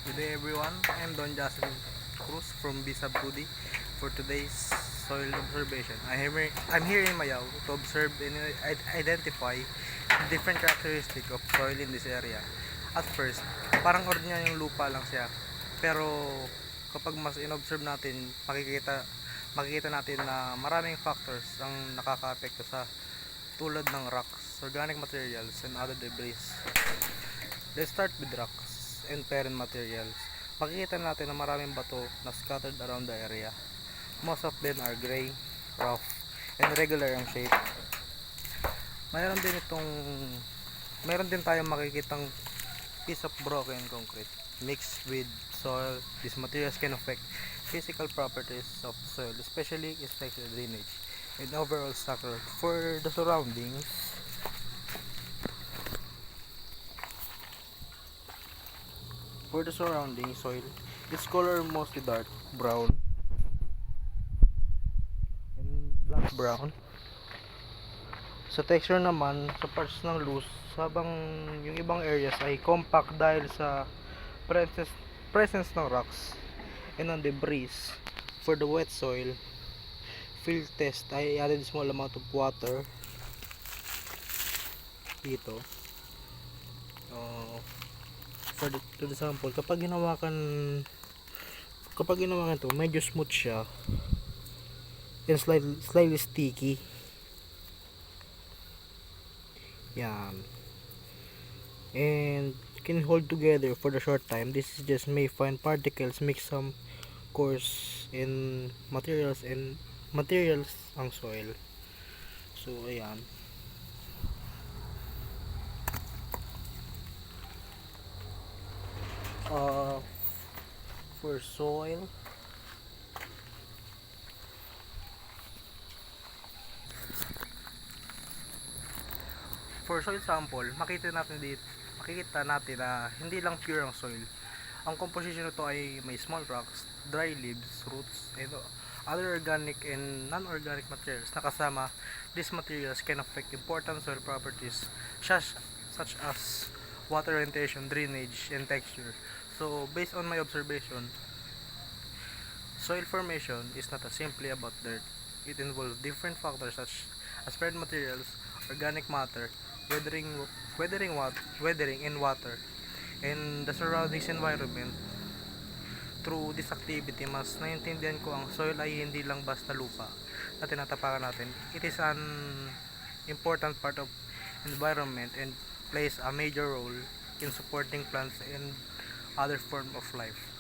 Good day everyone, I'm Don Justin Cruz from Bisab Budi for today's soil observation. I'm here in Mayao to observe and identify the different characteristics of soil in this area. At first, parang ordinary yung lupa lang siya. Pero kapag mas in-observe natin, makikita natin na maraming factors ang nakakaapekto sa tulad ng rocks, organic materials, and other debris. Let's start with rocks and parent materials. Makikita natin na maraming bato na scattered around the area. Most of them are gray, rough, and regular ang shape. Mayroon din itong mayroon din tayong makikitang piece of broken concrete mixed with soil. These materials can affect physical properties of soil, especially its texture, drainage, and overall structure for the surroundings. For the surrounding soil, its color mostly dark brown and black brown. Sa texture naman, sa parts ng loose, habang yung ibang areas ay compact dahil sa presence ng rocks and ng debris. For the wet soil, field test, I added small amount of water dito. To the sample, kapag ginawakan to, medyo smooth siya and slightly sticky. Yan. And can hold together for the short time. This is just may fine particles mix some coarse in materials ang soil. So ayan. For soil, sample, makikita natin na hindi lang pure ang soil. Ang composition nito ay may small rocks, dry leaves, roots, and other organic and non-organic materials na kasama. These materials can affect important soil properties such as water retention, drainage, and texture. So, based on my observation, soil formation is not simply about dirt. It involves different factors such as parent materials, organic matter, weathering and water, and the surroundings environment. Through this activity, mas naiintindihan ko ang soil ay hindi lang basta lupa na tinatapakan natin. It is an important part of environment and plays a major role in supporting plants and other form of life.